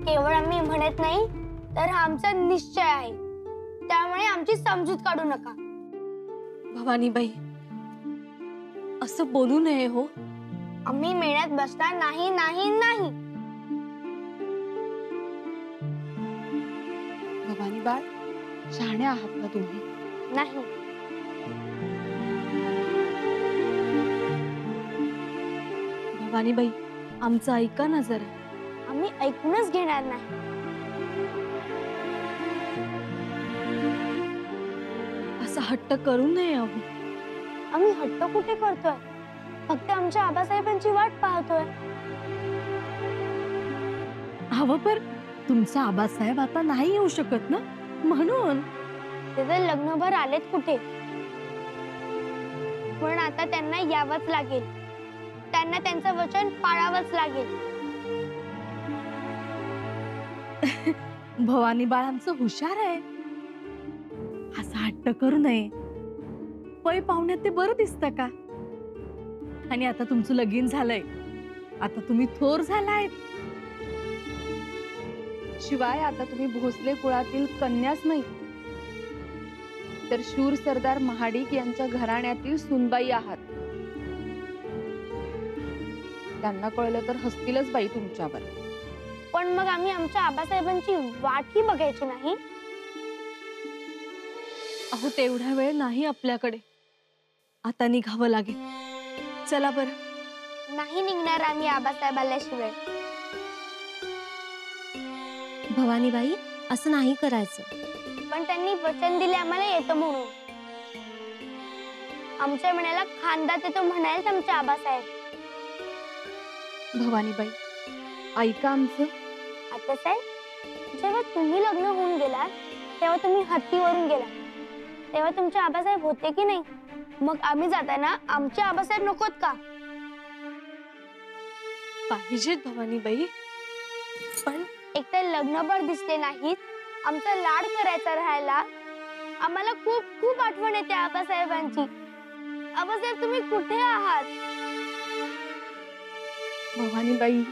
केवळ आम्ही म्हणत नाही तर हा आमचा निश्चय आहे, त्यामुळे आमची समजूत काढू नका. भवानीबाई, असं बोलू नये हो. आम्ही मेळ्यात बसणार नाही नाही नाही. भवानी बाळ, शहाणे आहात ना तुम्ही? नाही. भवानीबाई, आमचं ऐका ना जरा. आम्ही ऐकूनच घेणार नाही. असं हट्ट करू नये अहो. आम्ही हट्ट कुठे करतोय, फक्त आमच्या आबासाहेबांची वाट पाहतोय. हवं पर तुमचा आबासाहेब आता नाही येऊ शकत ना, म्हणून. ते तर लग्नभर आलेत कुठे, पण आता त्यांना यावंच लागेल. त्यांना त्यांचं वचन पाळावंच लागेल. भवानी बाळ आमचं हुशार आहे. असा हट्ट करू नये. पै पाहुण्यात ते बरं दिसतं का? आणि आता तुमचं लगीन झालंय, आता तुम्ही थोर झालाय. शिवाय आता तुम्ही भोसले कुळातील कन्याच नाही, तर शूर सरदार महाडिक यांच्या घराण्यातील सुनबाई आहात. त्यांना कळलं तर हसतीलच बाई तुमच्यावर. पण मग आम्ही आमच्या आबासाहेबांची वाटही बघायची नाही. अहो, तेवढा वेळ नाही आपल्याकडे. आता निघावं लागेल. चला बरं. नाही निघणार आम्ही आबासाहेब आल्याशिवाय. भवानीबाई, असं नाही करायचं. पण त्यांनी वचन दिले आम्हाला येतं म्हणून. आमच्या मनाला खांदात येतो म्हणायला आमच्या आबासाहेब. भवानीबाई, ऐका आमचं. आता साहेब, जेव्हा तुम्ही लग्न होऊन गेलात तेव्हा तुम्ही हत्तीवरून गेला, तेव्हा तुमचे आबासाहेब होते की नाही? मग आम्ही जाताना आमचे आबासाहेब नकोत का? पाहिजेत भवानीबाई, पण एकतर लग्नभर दिसले नाहीत, आमचा लाड करायचा राहायला. आम्हाला खूप खूप आठवण येते आबासाहेबांची. आबासाहेब, तुम्ही कुठे आहात? भवानीबाई,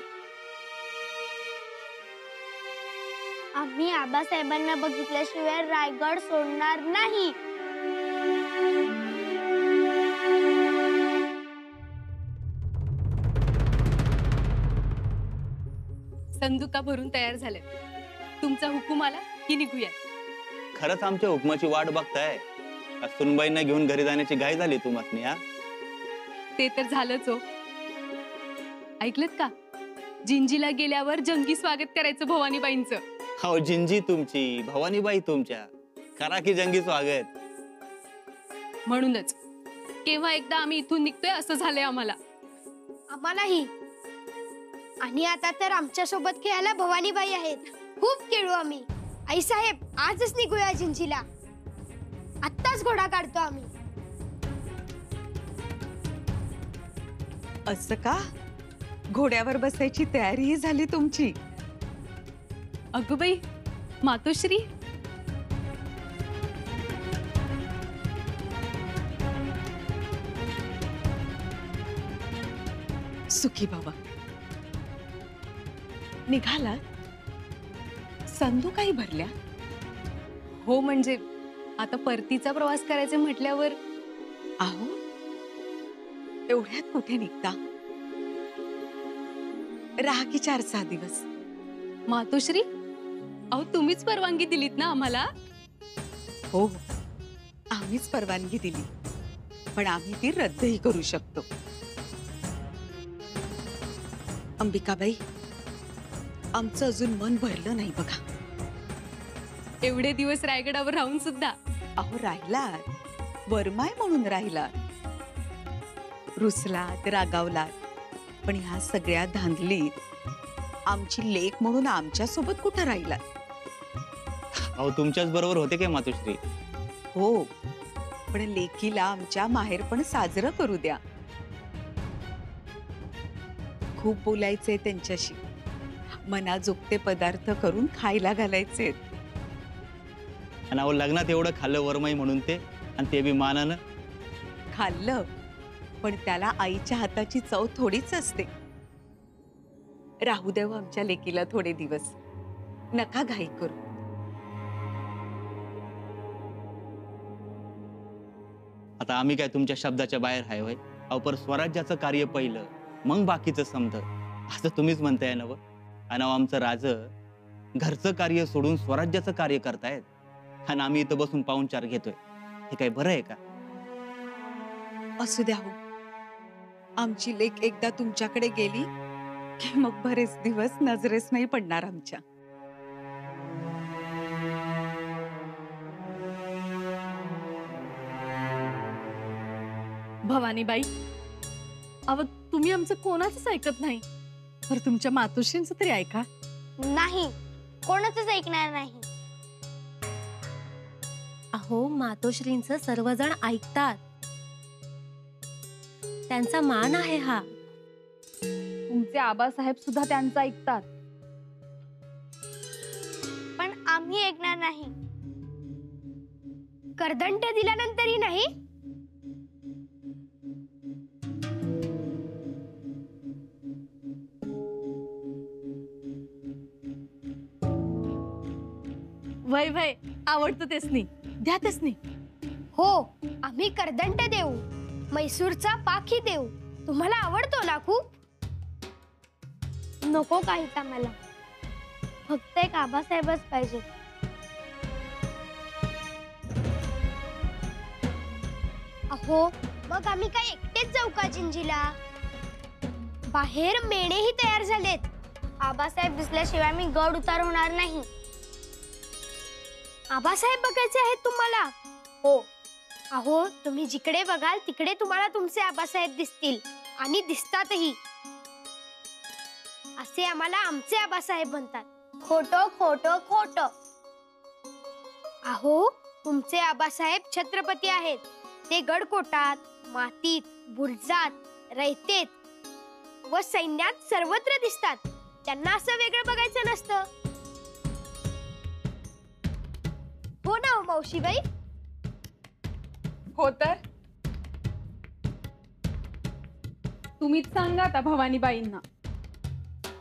आम्ही आबासाहेबांना बघितल्याशिवाय रायगड सोडणार नाही. संदुका भरून तयार झाले. तुमचा हुकूम आला की निघूया. खरंच आमच्या हुकमाची वाट बघताय? सुनबाईंना घेऊन घरी जाण्याची घाई झाली तुम्हाला? हा, ते तर झालंच हो. ऐकलत का? जिंजीला गेल्यावर जंगी स्वागत करायचं भवानीबाईंचं. हो, जिंजी तुमची, भवानीबाई तुमच्या. करा की जंगी स्वागत. म्हणूनच केव्हा एकदा आम्ही इथून निघतोय असं झालंय आम्हाला. आम्हालाही. आणि आता तर आमच्या सोबत खेळायला भवानीबाई आहेत. खूप खेळू आम्ही. आई साहेब, आजच निघूया जिंजीला. आत्ताच घोडा काढतो आम्ही. असं का? घोड्यावर बसायची तयारीही झाली तुमची? अगं बाई, मातोश्री. सुखी बाबा, निघाला? संदू काही भरल्या? हो, म्हणजे आता परतीचा प्रवास करायचा म्हटल्यावर. आहो, एवढ्यात कुठे निघता? राहा की 4-6 दिवस. मातोश्री, अहो तुम्हीच परवानगी दिलीत ना आम्हाला? हो, आम्हीच परवानगी दिली, पण आम्ही ती रद्दही करू शकतो. अंबिकाबाई, आमचं अजून मन भरलं नाही बघा. एवढे दिवस रायगडावर राहून सुद्धा. अहो, राहिलात, वरमाय म्हणून राहिलात. रुसलात, रागावलात, पण ह्या सगळ्या धांदलीत आमची लेक म्हणून आमच्या सोबत कुठं राहिलात? अहो, तुमच्याच बरोबर होते काय मातोश्री? हो, पण लेकीला आमच्या माहेरपण साजरं करू द्या. खूप बोलायचंय त्यांच्याशी, मनाजोगते पदार्थ करून खायला घालायचे. आणि अहो, लग्नात एवढं खाल्लं वरमाई म्हणून ते, आणि ते बी मानानं खाल्लं, पण त्याला आईच्या हाताची चव थोडीच असते. राहू देव आमच्या लेकीला थोडे दिवस. नका घाई करू. आता आम्ही काय तुमच्या शब्दाच्या बाहेर आहे होय? अहो पर स्वराज्याचं कार्य पहिलं, मग बाकीचं समजतं असं तुम्हीच म्हणताय ना? आणि आमचं राज घरचं कार्य सोडून स्वराज्याचं कार्य करतायत आणि आम्ही इथं बसून पाहुणचार घेतोय. हे काय बरं आहे का? असू द्या हो. आमची लेक एकदा तुमच्याकडे गेली की मग बरेच दिवस नजरेस नाही पडणार आमच्या. भवानीबाई, अव तुम्ही आमचं कोणाचंच ऐकत नाही. तर तुमच्या मातोश्रींचं तरी ऐका. नाही, कोणाचंच ऐकणार नाही. अहो, मातोश्रींचं सर्वजण ऐकतात. त्यांचा मान आहे हा. तुमचे आबासाहेब सुद्धा त्यांचं ऐकतात. पण आम्ही ऐकणार नाही. करदंड दिल्यानंतरही नाही. वय वय आवडतं तेसनी, द्या तेसनी. हो, आम्ही करदंड देऊ, मैसूरचा पाखी देऊ. तुम्हाला आवडतो ना खूप? नको काहीच आम्हाला, फक्त एक आबासाहेबच पाहिजे. अहो, मग आम्ही काय एकटेच जाऊ का जिंजीला? बाहेर मेणेही तयार झालेत. आबासाहेब दिसल्याशिवाय मी गड उतार होणार नाही. आबासाहेब बघायचे आहेत तुम्हाला? हो. अहो, तुम्ही जिकडे बघाल तिकडे तुम्हाला तुमचे आबासाहेब दिसतील आणि दिसतातही. असे आम्हाला आमचे आबासाहेब म्हणतात. खोटं खोटं खोटं. अहो, तुमचे आबासाहेब छत्रपती आहेत. ते गडकोटात, मातीत, बुरुजात, रयतेत व सैन्यात सर्वत्र दिसतात. त्यांना असं वेगळं बघायचं नसतं. हो ना हो मावशीबाई? हो तर तुम्हीच सांगा आता भवानीबाईंना.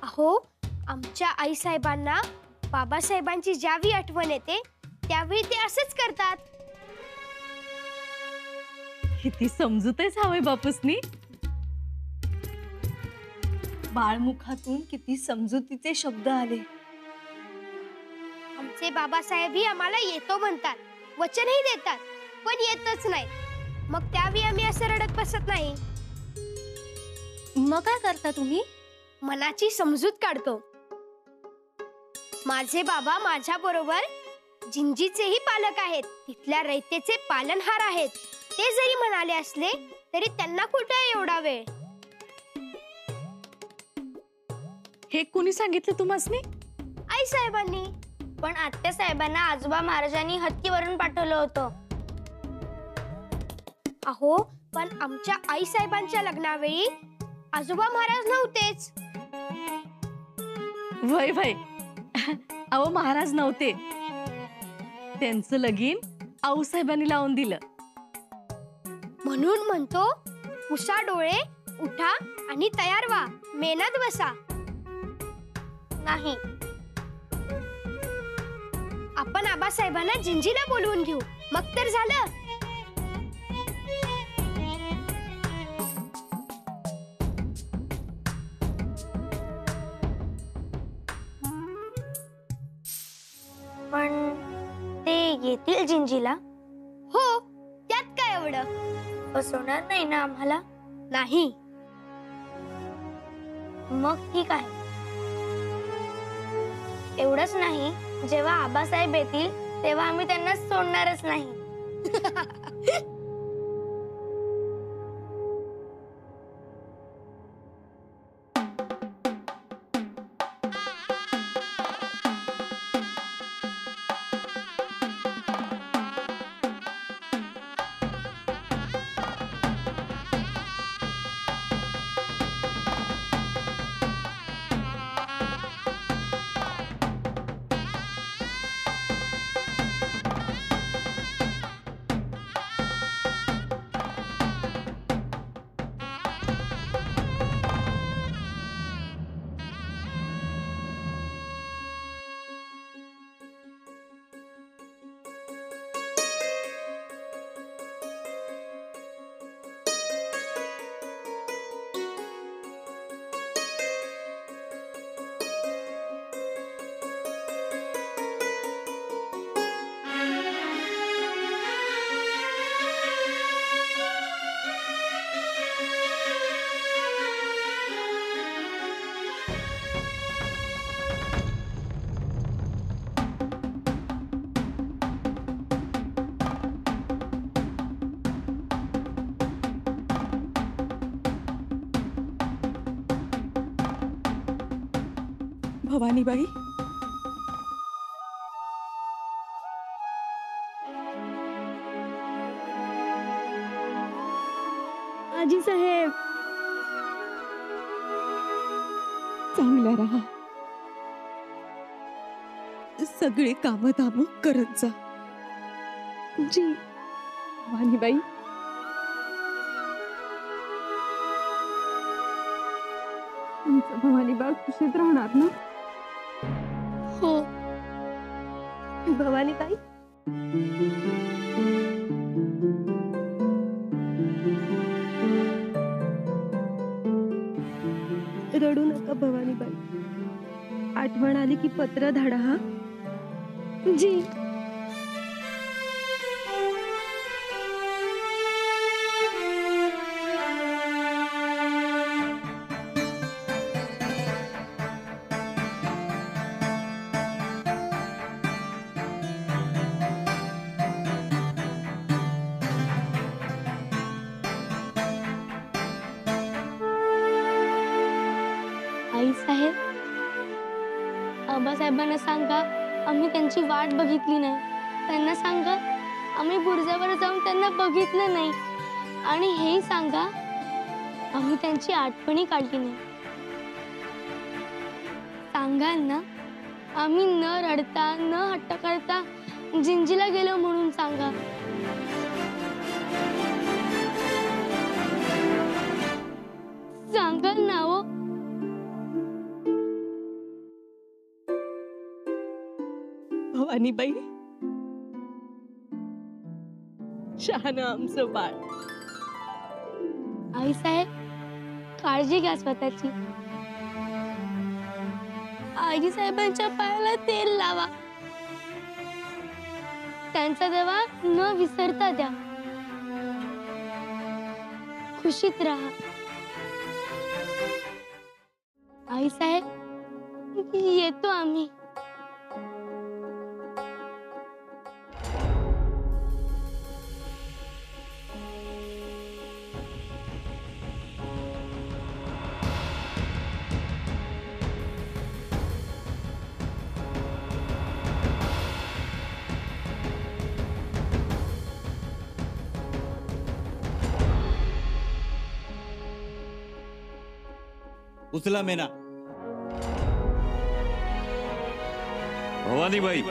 अहो, आमच्या आई साहेबांना बाबासाहेबांची ज्यावेळी आठवण येते त्यावेळी ते असंच करतात. किती समजूत आहे सावय बापूसनी. बाळमुखातून किती समजुतीचे शब्द आले. आमचे बाबासाहेबही आम्हाला येतो म्हणतात, वचनही देतात, पण येतच नाही. मग त्यावेळी आम्ही असं रडत बसत नाही. मग काय करता तुम्ही? मनाची समजूत काढतो. माझे बाबा माझ्या बरोबर जिंजीचेही पालक आहेत, तिथल्या रयतेचे पालनहार आहेत. ते जरी म्हणाले असले तरी त्यांना कुठे एवढा वेळ? हे कुणी सांगितलं तुम्हासनी? आई साहेबांनी. पण आत्या साहेबांना आजोबा महाराजांनी हत्तीवरून पाठवलं होतं. अहो, पण आमच्या आई साहेबांच्या लग्नावेळी आजोबा महाराज नव्हतेच. वय वय अहो, महाराज नव्हते. त्यांचं लगीन आऊसाहेबांनी लावून दिलं. म्हणून म्हणतो, पुसा डोळे, उठा आणि तयार व्हा, मेहनत बसा. नाही, आपण आबासाहेबांना जिंजीला बोलवून घेऊ, मग तर झालं. पण ते येतील जिंजीला? हो, त्यात काय एवढं? फसवणार नाही ना आम्हाला? नाही. मग ठीक आहे. एवढंच नाही, जेव्हा आबासाहेब येतील तेव्हा आम्ही त्यांना सोडणारच नाही. भवानीबाई, आजी साहेब, चांगल्या राहा. सगळे काम धाम करत जा. जी भवानीबाई, तुमचं भवानी बाळ खुशीत राहणार ना? हो भवानी ताई. रडू नका भवानीबाई. आठवण आली की पत्र धाडा हा. जी. आई साहेब, आबासाहेबांना सांगा आम्ही त्यांची वाट बघितली नाही. त्यांना सांगा आम्ही बुरजावर जाऊन त्यांना बघितलं नाही. आणि हेही सांगा आम्ही त्यांची आठवणी काढली नाही. सांगाल ना आम्ही न रडता न हट्ट करता जिंजीला गेलो म्हणून सांगा. सांगाल ना हो. भवानीबाई, शहाणं आमचं बाळ. आई साहेब, काळजी घ्या स्वतःची. आजी साहेबांच्या पायाला तेल लावा. त्यांचा देवा न विसरता द्या. खुशीत राहा. आई साहेब, येतो आम्ही. उचला मेना. भवानीबाई,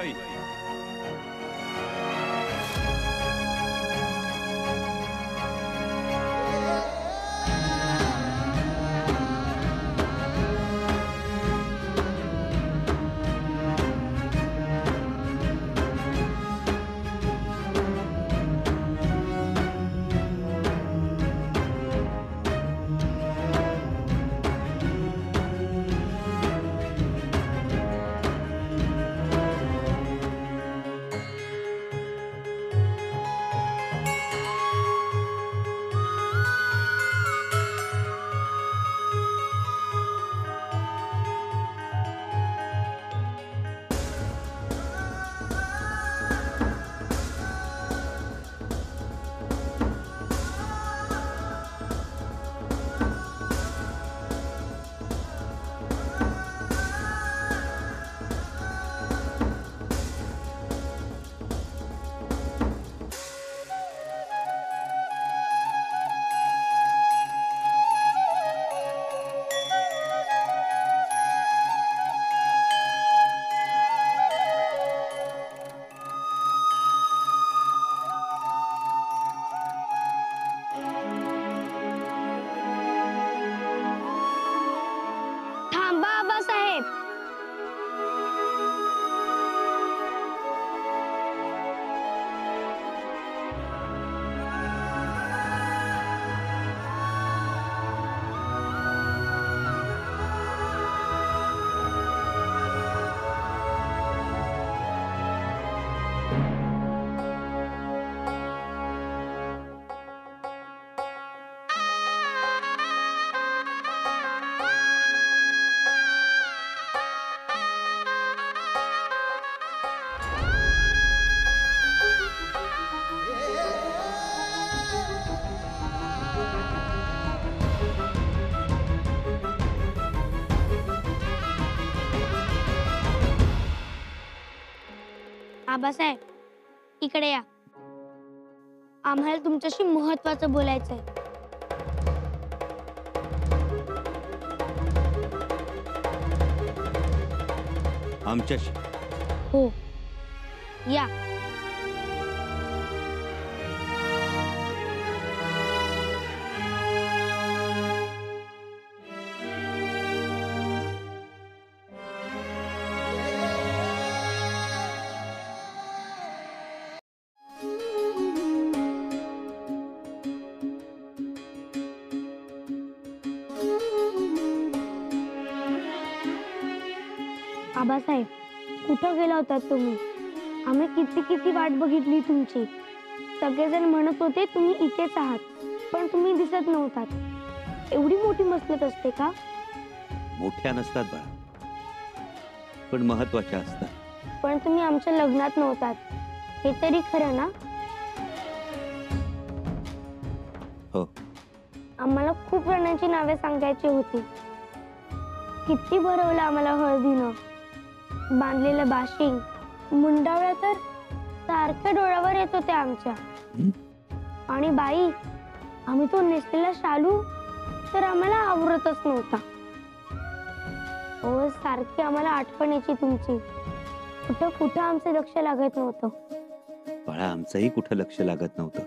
आबासाहेब इकडे या. आम्हाला तुमच्याशी महत्वाचं बोलायचंय. आमच्याशी? हो, या. आबासाहेब, कुठं गेला होतात तुम्ही? आम्ही किती किती वाट बघितली तुमची. सगळेजण म्हणत होते तुम्ही इथेच आहात, पण तुम्ही दिसत नव्हतात. एवढी मोठी मसलत असते का? मोठ्या नसतात बाळा, पण महत्वाच्या असतात. पण तुम्ही आमच्या लग्नात नव्हतात, हे तरी खरं ना? हो. आम्हाला खूप जणांची नावे सांगायची होती. किती भरवलं आम्हाला हळदीनं. बांधलेलं बाशिंग, मुंडावळ्या तर सारख्या डोळ्यावर येत होत्या आमच्या. आणि बाई, आम्ही तो नेसलेला शालू तर आम्हाला आवरतच नव्हता. हो, सारखी आम्हाला आठवण यायची तुमची. कुठं कुठं आमचं लक्ष लागत नव्हतं. बाळा, आमचंही कुठं लक्ष लागत नव्हतं.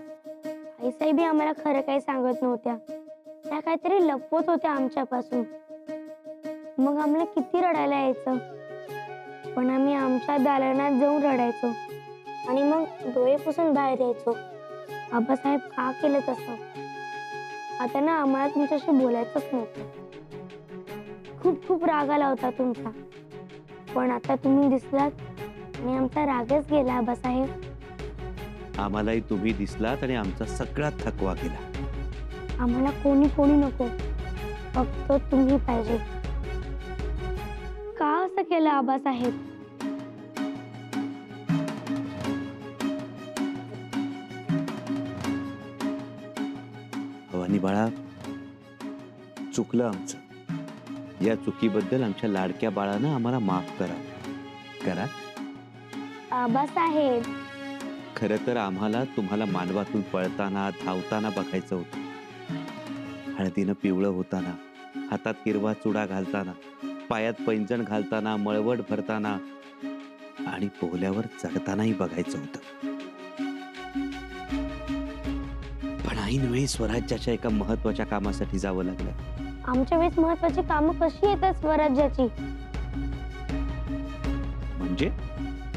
आईसाहेबी आम्हाला खरं काही सांगत नव्हत्या. त्या काहीतरी लपवत होत्या आमच्यापासून. मग आम्हाला किती रडायला यायचं, पण आम्ही आमच्या दालनात जाऊन रडायचो आणि मग डोळे पुसून बाहेर यायचो. आबासाहेब, का केलं तसं? आता ना आम्हाला तुमच्याशी बोलायचंच नव्हतं. खूप खूप राग आला होता तुमचा, पण आता तुम्ही दिसलात आणि आमचा रागच गेला. आबासाहेब, आम्हालाही तुम्ही दिसलात आणि आमचा सगळा थकवा गेला. आम्हाला कोणी कोणी नको, फक्त तुम्ही पाहिजे. का असं केलं आबासाहेब? भवानी बाळा, चुकलं आमचं. या चुकीबद्दल आमच्या लाडक्या बाळानं आम्हाला माफ करा. करा. आबासाहेब, खरं तर आम्हाला तुम्हाला मांडवातून पळताना धावताना बघायचं होतं. हळदीनं पिवळं होताना, हातात हिरवा चुडा घालताना, पायात पैंजण घालताना, मळवट भरताना आणि पोहल्यावर चढतानाही बघायचं होतं. पण ऐन वेळी स्वराज्याच्या एका महत्वाच्या कामासाठी जावं लागलं. आमच्या वेळेस महत्वाची कामं कशी येतात स्वराज्याची? म्हणजे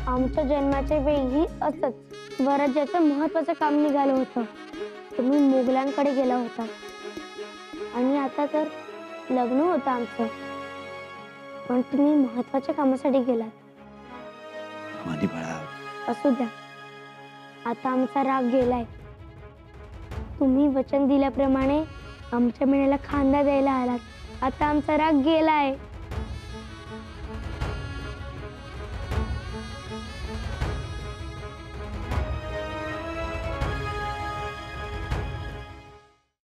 आमच्या जन्माच्या वेळी असंच स्वराज्याचं महत्वाचं काम निघालं होतं. तुम्ही मोगलांकडे गेला होता आणि आता तर लग्न होतं आमचं, पण तुम्ही महत्वाच्या कामासाठी गेलात. भवानी बाळा, असू द्या, आता आमचा राग गेलाय. तुम्ही वचन दिल्याप्रमाणे आमच्या मेण्याला खांदा द्यायला आलात. आता आमचा राग गेलाय.